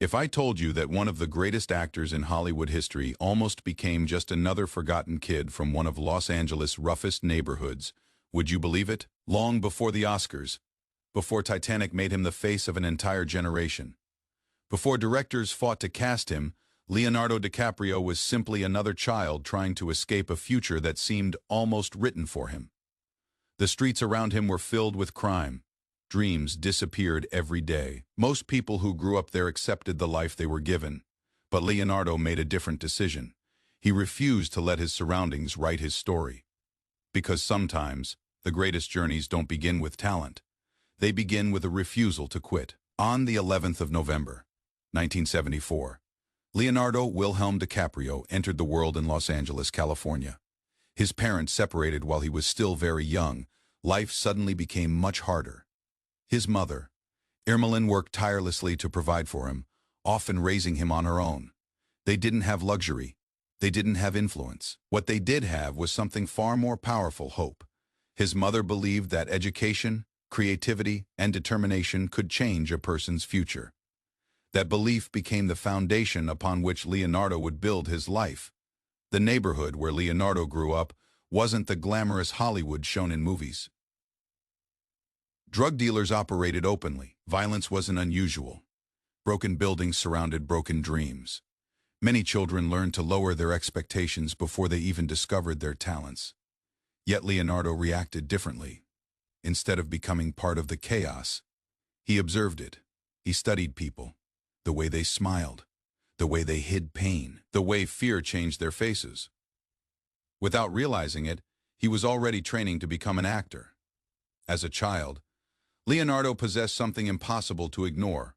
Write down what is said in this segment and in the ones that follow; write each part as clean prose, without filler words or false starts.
If I told you that one of the greatest actors in Hollywood history almost became just another forgotten kid from one of Los Angeles' roughest neighborhoods, would you believe it? Long before the Oscars, before Titanic made him the face of an entire generation, before directors fought to cast him, Leonardo DiCaprio was simply another child trying to escape a future that seemed almost written for him. The streets around him were filled with crime. Dreams disappeared every day. Most people who grew up there accepted the life they were given. But Leonardo made a different decision. He refused to let his surroundings write his story. Because sometimes, the greatest journeys don't begin with talent. They begin with a refusal to quit. On the 11th of November, 1974, Leonardo Wilhelm DiCaprio entered the world in Los Angeles, California. His parents separated while he was still very young. Life suddenly became much harder. His mother, Irmelin, worked tirelessly to provide for him, often raising him on her own. They didn't have luxury. They didn't have influence. What they did have was something far more powerful: hope. His mother believed that education, creativity, and determination could change a person's future. That belief became the foundation upon which Leonardo would build his life. The neighborhood where Leonardo grew up wasn't the glamorous Hollywood shown in movies. Drug dealers operated openly. Violence wasn't unusual. Broken buildings surrounded broken dreams. Many children learned to lower their expectations before they even discovered their talents. Yet Leonardo reacted differently. Instead of becoming part of the chaos, he observed it. He studied people, the way they smiled, the way they hid pain, the way fear changed their faces. Without realizing it, he was already training to become an actor. As a child, Leonardo possessed something impossible to ignore.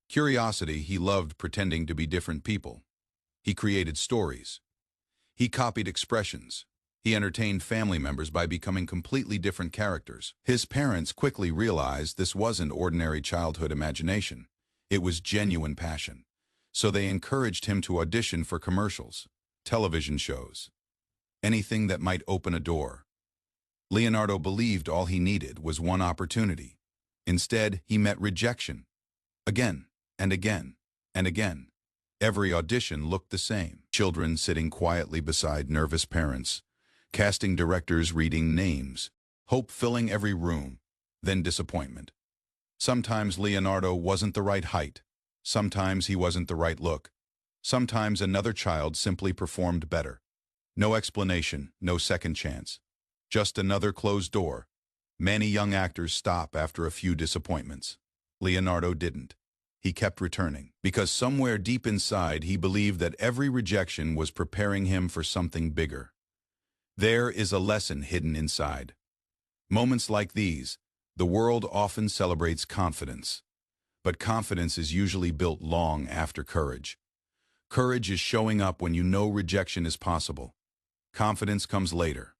Curiosity. He loved pretending to be different people. He created stories. He copied expressions. He entertained family members by becoming completely different characters. His parents quickly realized this wasn't ordinary childhood imagination. It was genuine passion. So they encouraged him to audition for commercials, television shows, anything that might open a door. Leonardo believed all he needed was one opportunity. Instead, he met rejection. Again, and again, and again. Every audition looked the same. Children sitting quietly beside nervous parents, casting directors reading names, hope filling every room, then disappointment. Sometimes Leonardo wasn't the right height. Sometimes he wasn't the right look. Sometimes another child simply performed better. No explanation, no second chance. Just another closed door. Many young actors stop after a few disappointments. Leonardo didn't. He kept returning, because somewhere deep inside he believed that every rejection was preparing him for something bigger. There is a lesson hidden inside. Moments like these, the world often celebrates confidence. But confidence is usually built long after courage. Courage is showing up when you know rejection is possible. Confidence comes later.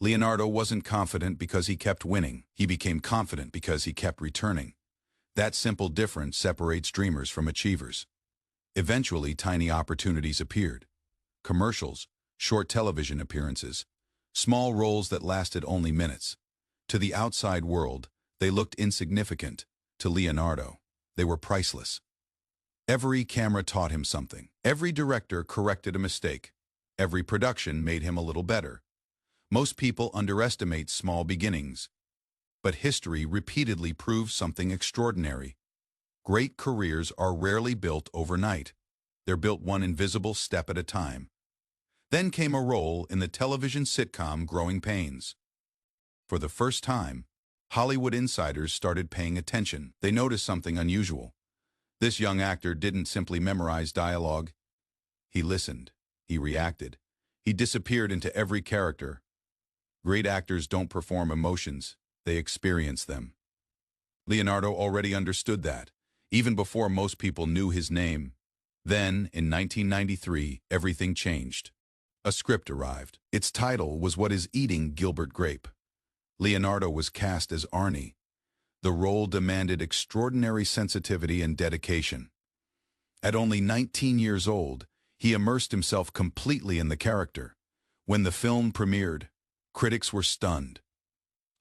Leonardo wasn't confident because he kept winning. He became confident because he kept returning. That simple difference separates dreamers from achievers. Eventually, tiny opportunities appeared. Commercials, short television appearances, small roles that lasted only minutes. To the outside world, they looked insignificant. To Leonardo, they were priceless. Every camera taught him something. Every director corrected a mistake. Every production made him a little better. Most people underestimate small beginnings. But history repeatedly proves something extraordinary. Great careers are rarely built overnight. They're built one invisible step at a time. Then came a role in the television sitcom Growing Pains. For the first time, Hollywood insiders started paying attention. They noticed something unusual. This young actor didn't simply memorize dialogue. He listened. He reacted. He disappeared into every character. Great actors don't perform emotions. They experience them. Leonardo already understood that, even before most people knew his name. Then, in 1993, everything changed. A script arrived. Its title was What Is Eating Gilbert Grape? Leonardo was cast as Arnie. The role demanded extraordinary sensitivity and dedication. At only 19 years old, he immersed himself completely in the character. When the film premiered, critics were stunned.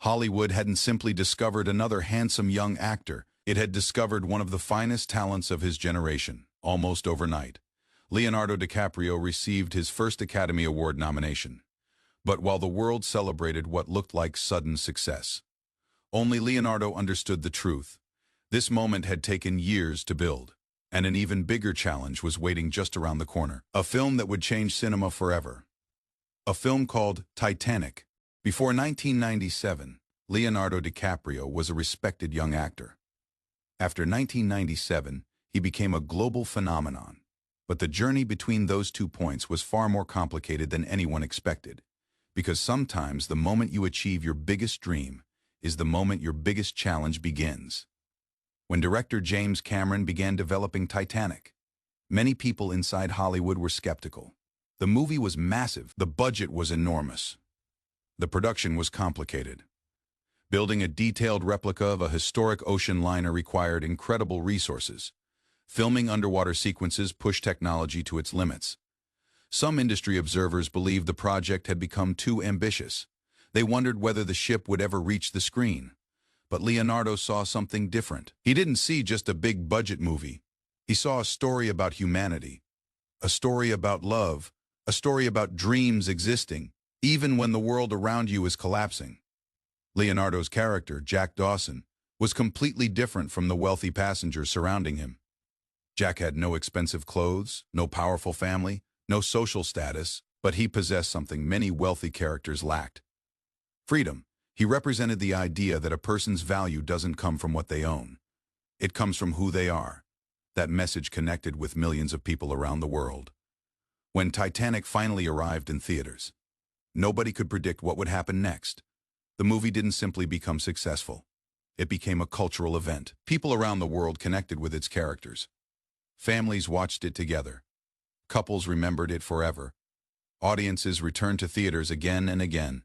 Hollywood hadn't simply discovered another handsome young actor. It had discovered one of the finest talents of his generation, almost overnight. Leonardo DiCaprio received his first Academy Award nomination. But while the world celebrated what looked like sudden success, only Leonardo understood the truth. This moment had taken years to build, and an even bigger challenge was waiting just around the corner. A film that would change cinema forever. A film called Titanic. Before 1997, Leonardo DiCaprio was a respected young actor. After 1997, he became a global phenomenon. But the journey between those 2 points was far more complicated than anyone expected. Because sometimes the moment you achieve your biggest dream is the moment your biggest challenge begins. When director James Cameron began developing Titanic, many people inside Hollywood were skeptical. The movie was massive, the budget was enormous. The production was complicated. Building a detailed replica of a historic ocean liner required incredible resources. Filming underwater sequences pushed technology to its limits. Some industry observers believed the project had become too ambitious. They wondered whether the ship would ever reach the screen. But Leonardo saw something different. He didn't see just a big-budget movie. He saw a story about humanity, a story about love, a story about dreams existing, even when the world around you is collapsing. Leonardo's character, Jack Dawson, was completely different from the wealthy passengers surrounding him. Jack had no expensive clothes, no powerful family, no social status, but he possessed something many wealthy characters lacked: freedom. He represented the idea that a person's value doesn't come from what they own. It comes from who they are. That message connected with millions of people around the world. When Titanic finally arrived in theaters, nobody could predict what would happen next. The movie didn't simply become successful. It became a cultural event. People around the world connected with its characters. Families watched it together. Couples remembered it forever. Audiences returned to theaters again and again.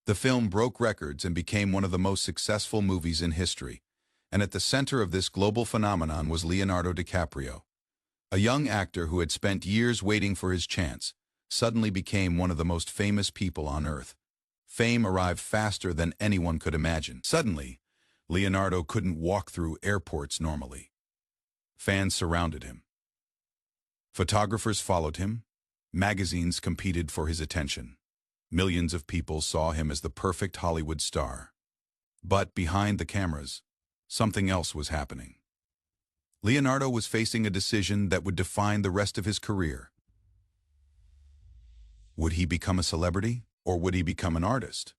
The film broke records and became one of the most successful movies in history. And at the center of this global phenomenon was Leonardo DiCaprio. A young actor who had spent years waiting for his chance suddenly became one of the most famous people on Earth. Fame arrived faster than anyone could imagine. Suddenly, Leonardo couldn't walk through airports normally. Fans surrounded him. Photographers followed him. Magazines competed for his attention. Millions of people saw him as the perfect Hollywood star. But behind the cameras, something else was happening. Leonardo was facing a decision that would define the rest of his career. Would he become a celebrity, or would he become an artist?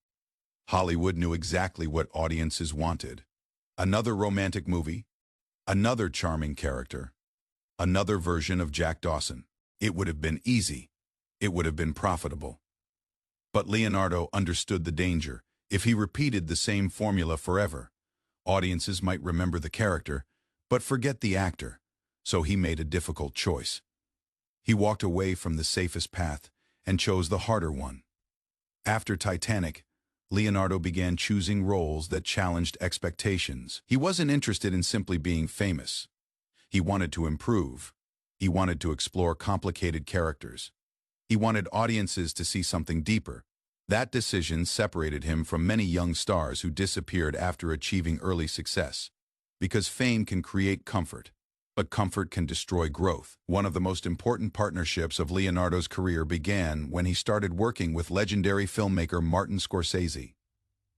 Hollywood knew exactly what audiences wanted. Another romantic movie, another charming character, another version of Jack Dawson. It would have been easy. It would have been profitable. But Leonardo understood the danger. If he repeated the same formula forever, audiences might remember the character, but forget the actor. So he made a difficult choice. He walked away from the safest path and chose the harder one. After Titanic, Leonardo began choosing roles that challenged expectations. He wasn't interested in simply being famous. He wanted to improve. He wanted to explore complicated characters. He wanted audiences to see something deeper. That decision separated him from many young stars who disappeared after achieving early success. Because fame can create comfort, but comfort can destroy growth. One of the most important partnerships of Leonardo's career began when he started working with legendary filmmaker Martin Scorsese.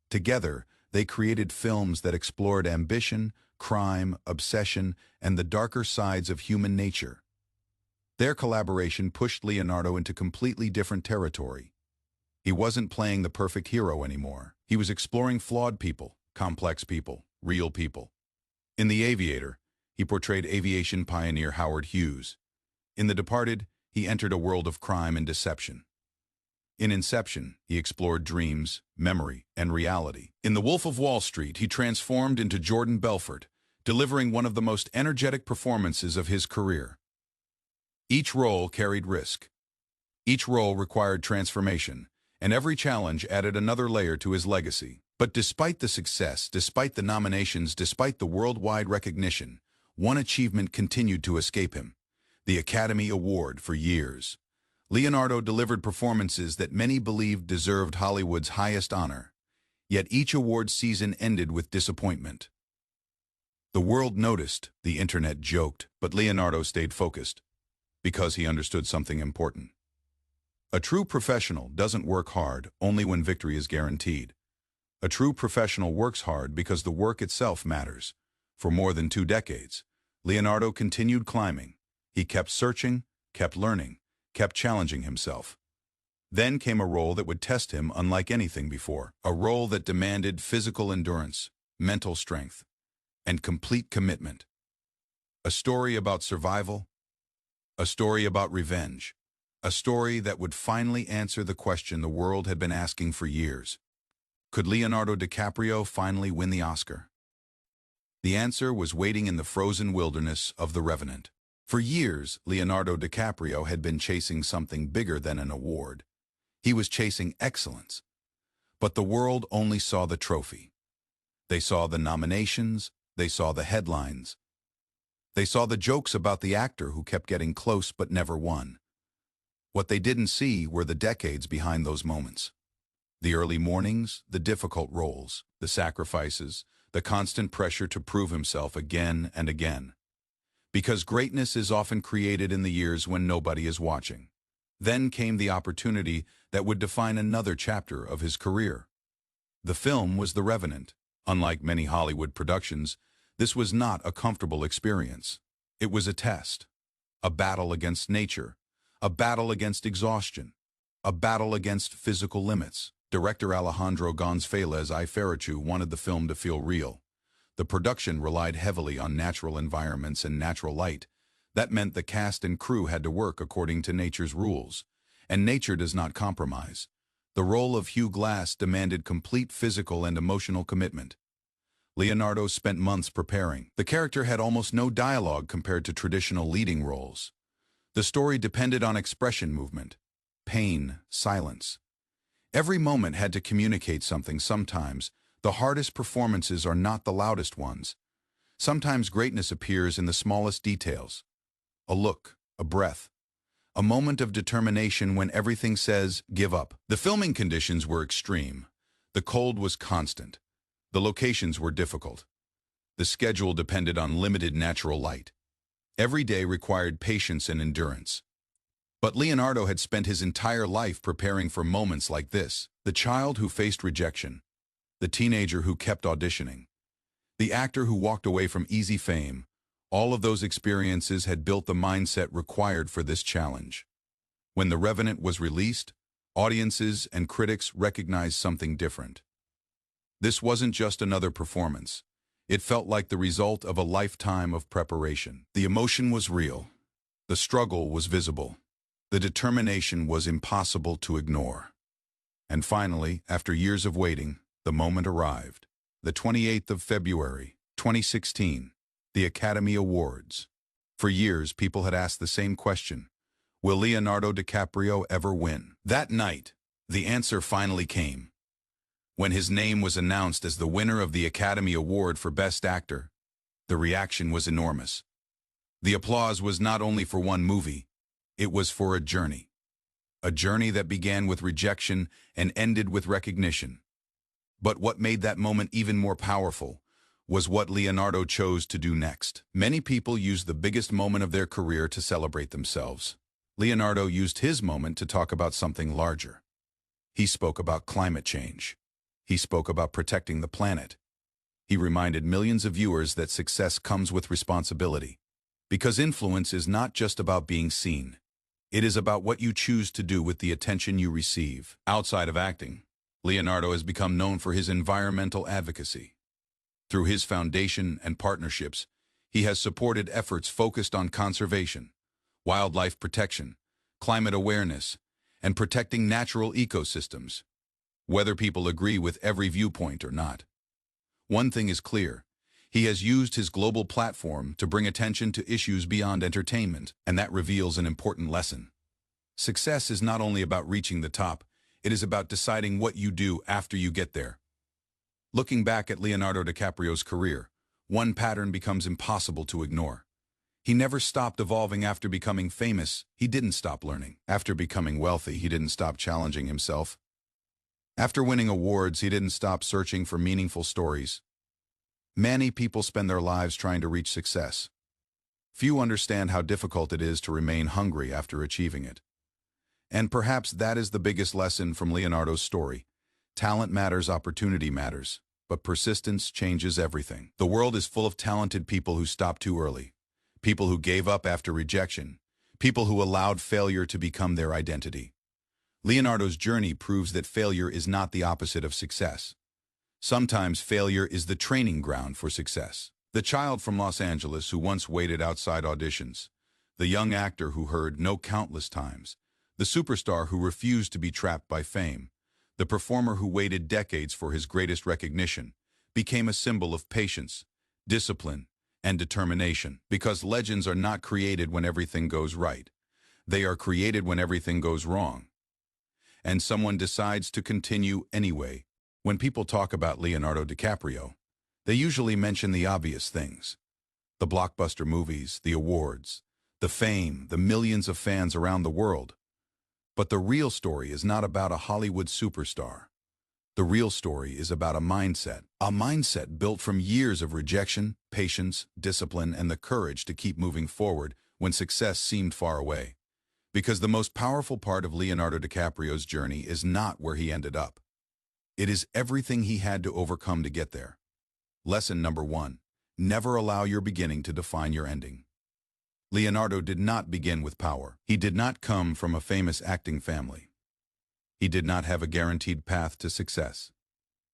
Together, they created films that explored ambition, crime, obsession, and the darker sides of human nature. Their collaboration pushed Leonardo into completely different territory. He wasn't playing the perfect hero anymore. He was exploring flawed people, complex people, real people. In The Aviator, he portrayed aviation pioneer Howard Hughes. In The Departed, he entered a world of crime and deception. In Inception, he explored dreams, memory, and reality. In The Wolf of Wall Street, he transformed into Jordan Belfort, delivering one of the most energetic performances of his career. Each role carried risk. Each role required transformation, and every challenge added another layer to his legacy. But despite the success, despite the nominations, despite the worldwide recognition, one achievement continued to escape him: the Academy Award. For years, Leonardo delivered performances that many believed deserved Hollywood's highest honor. Yet each award season ended with disappointment. The world noticed, the internet joked, but Leonardo stayed focused because he understood something important. A true professional doesn't work hard only when victory is guaranteed. A true professional works hard because the work itself matters. For more than 2 decades, Leonardo continued climbing. He kept searching, kept learning, kept challenging himself. Then came a role that would test him unlike anything before. A role that demanded physical endurance, mental strength, and complete commitment. A story about survival, a story about revenge, a story that would finally answer the question the world had been asking for years. Could Leonardo DiCaprio finally win the Oscar? The answer was waiting in the frozen wilderness of the Revenant. For years, Leonardo DiCaprio had been chasing something bigger than an award. He was chasing excellence. But the world only saw the trophy. They saw the nominations, they saw the headlines. They saw the jokes about the actor who kept getting close but never won. What they didn't see were the decades behind those moments. The early mornings, the difficult roles, the sacrifices, the constant pressure to prove himself again and again. Because greatness is often created in the years when nobody is watching. Then came the opportunity that would define another chapter of his career. The film was The Revenant. Unlike many Hollywood productions, this was not a comfortable experience. It was a test, a battle against nature, a battle against exhaustion, a battle against physical limits. Director Alejandro González Iñárritu wanted the film to feel real. The production relied heavily on natural environments and natural light. That meant the cast and crew had to work according to nature's rules. And nature does not compromise. The role of Hugh Glass demanded complete physical and emotional commitment. Leonardo spent months preparing. The character had almost no dialogue compared to traditional leading roles. The story depended on expression movement, pain, silence. Every moment had to communicate something. Sometimes, the hardest performances are not the loudest ones. Sometimes greatness appears in the smallest details. A look, a breath, a moment of determination when everything says, give up. The filming conditions were extreme. The cold was constant. The locations were difficult. The schedule depended on limited natural light. Every day required patience and endurance. But Leonardo had spent his entire life preparing for moments like this. The child who faced rejection. The teenager who kept auditioning. The actor who walked away from easy fame. All of those experiences had built the mindset required for this challenge. When The Revenant was released, audiences and critics recognized something different. This wasn't just another performance. It felt like the result of a lifetime of preparation. The emotion was real. The struggle was visible. The determination was impossible to ignore. And finally, after years of waiting, the moment arrived. The 28th of February, 2016, the Academy Awards. For years, people had asked the same question. Will Leonardo DiCaprio ever win? That night, the answer finally came. When his name was announced as the winner of the Academy Award for Best Actor, the reaction was enormous. The applause was not only for one movie, it was for a journey. A journey that began with rejection and ended with recognition. But what made that moment even more powerful was what Leonardo chose to do next. Many people use the biggest moment of their career to celebrate themselves. Leonardo used his moment to talk about something larger. He spoke about climate change. He spoke about protecting the planet. He reminded millions of viewers that success comes with responsibility. Because influence is not just about being seen. It is about what you choose to do with the attention you receive. Outside of acting, Leonardo has become known for his environmental advocacy. Through his foundation and partnerships, he has supported efforts focused on conservation, wildlife protection, climate awareness, and protecting natural ecosystems. Whether people agree with every viewpoint or not. One thing is clear. He has used his global platform to bring attention to issues beyond entertainment, and that reveals an important lesson. Success is not only about reaching the top, it is about deciding what you do after you get there. Looking back at Leonardo DiCaprio's career, one pattern becomes impossible to ignore. He never stopped evolving after becoming famous. He didn't stop learning. After becoming wealthy, he didn't stop challenging himself. After winning awards, he didn't stop searching for meaningful stories. Many people spend their lives trying to reach success. Few understand how difficult it is to remain hungry after achieving it. And perhaps that is the biggest lesson from Leonardo's story. Talent matters, opportunity matters, but persistence changes everything. The world is full of talented people who stopped too early, people who gave up after rejection, people who allowed failure to become their identity. Leonardo's journey proves that failure is not the opposite of success. Sometimes failure is the training ground for success. The child from Los Angeles who once waited outside auditions, the young actor who heard no countless times, the superstar who refused to be trapped by fame, the performer who waited decades for his greatest recognition, became a symbol of patience, discipline, and determination. Because legends are not created when everything goes right. They are created when everything goes wrong. And someone decides to continue anyway. When people talk about Leonardo DiCaprio, they usually mention the obvious things. The blockbuster movies, the awards, the fame, the millions of fans around the world. But the real story is not about a Hollywood superstar. The real story is about a mindset built from years of rejection, patience, discipline, and the courage to keep moving forward when success seemed far away. Because the most powerful part of Leonardo DiCaprio's journey is not where he ended up. It is everything he had to overcome to get there. Lesson number 1. Never allow your beginning to define your ending. Leonardo did not begin with power. He did not come from a famous acting family. He did not have a guaranteed path to success.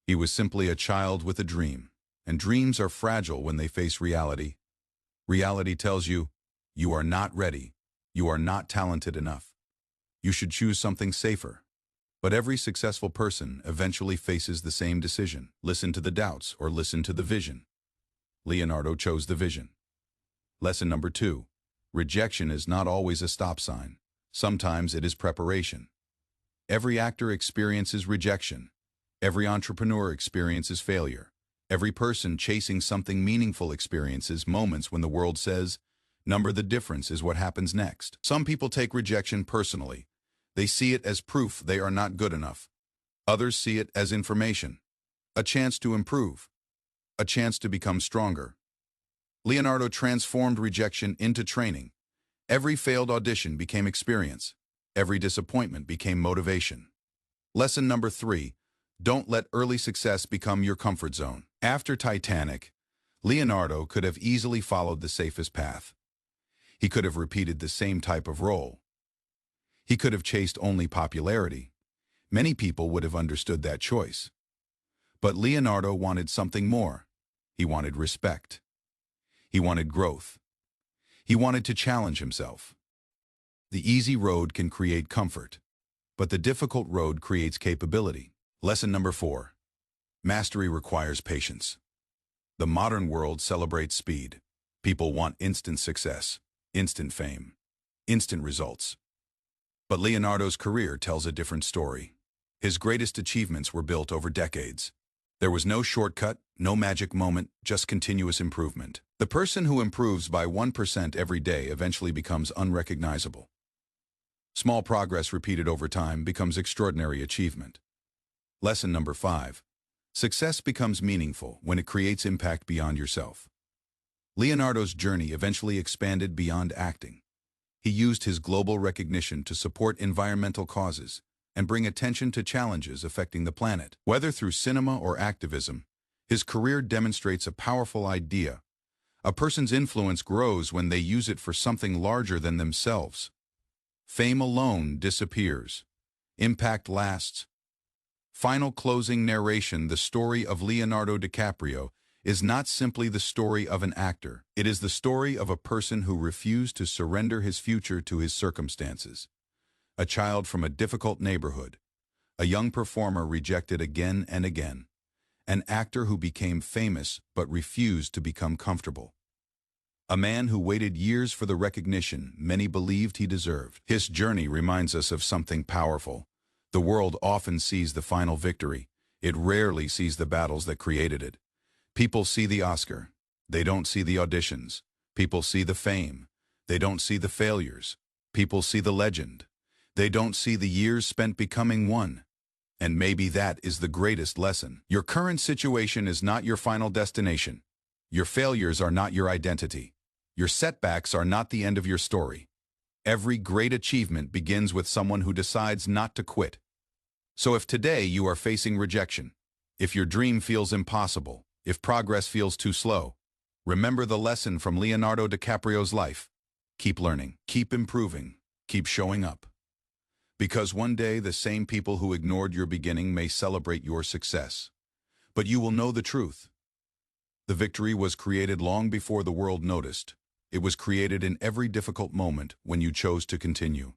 He was simply a child with a dream, and dreams are fragile when they face reality. Reality tells you, you are not ready, you are not talented enough. You should choose something safer. But every successful person eventually faces the same decision. Listen to the doubts or listen to the vision. Leonardo chose the vision. Lesson number 2. Rejection is not always a stop sign. Sometimes it is preparation. Every actor experiences rejection. Every entrepreneur experiences failure. Every person chasing something meaningful experiences moments when the world says, "Number the difference is what happens next." Some people take rejection personally. They see it as proof they are not good enough. Others see it as information, a chance to improve, a chance to become stronger. Leonardo transformed rejection into training. Every failed audition became experience. Every disappointment became motivation. Lesson number 3. Don't let early success become your comfort zone. After Titanic, Leonardo could have easily followed the safest path. He could have repeated the same type of role. He could have chased only popularity. Many people would have understood that choice. But Leonardo wanted something more. He wanted respect. He wanted growth. He wanted to challenge himself. The easy road can create comfort, but the difficult road creates capability. Lesson number 4. Mastery requires patience. The modern world celebrates speed. People want instant success, instant fame, instant results. But Leonardo's career tells a different story. His greatest achievements were built over decades. There was no shortcut, no magic moment, just continuous improvement. The person who improves by 1% every day eventually becomes unrecognizable. Small progress repeated over time becomes extraordinary achievement. Lesson number 5. Success becomes meaningful when it creates impact beyond yourself. Leonardo's journey eventually expanded beyond acting. He used his global recognition to support environmental causes and bring attention to challenges affecting the planet. Whether through cinema or activism, his career demonstrates a powerful idea. A person's influence grows when they use it for something larger than themselves. Fame alone disappears. Impact lasts. Final closing narration. The story of Leonardo DiCaprio is not simply the story of an actor. It is the story of a person who refused to surrender his future to his circumstances. A child from a difficult neighborhood. A young performer rejected again and again. An actor who became famous but refused to become comfortable. A man who waited years for the recognition many believed he deserved. His journey reminds us of something powerful. The world often sees the final victory. It rarely sees the battles that created it. People see the Oscar. They don't see the auditions. People see the fame. They don't see the failures. People see the legend. They don't see the years spent becoming one. And maybe that is the greatest lesson. Your current situation is not your final destination. Your failures are not your identity. Your setbacks are not the end of your story. Every great achievement begins with someone who decides not to quit. So if today you are facing rejection, if your dream feels impossible, if progress feels too slow, remember the lesson from Leonardo DiCaprio's life. Keep learning, keep improving, keep showing up. Because one day the same people who ignored your beginning may celebrate your success. But you will know the truth. The victory was created long before the world noticed. It was created in every difficult moment when you chose to continue.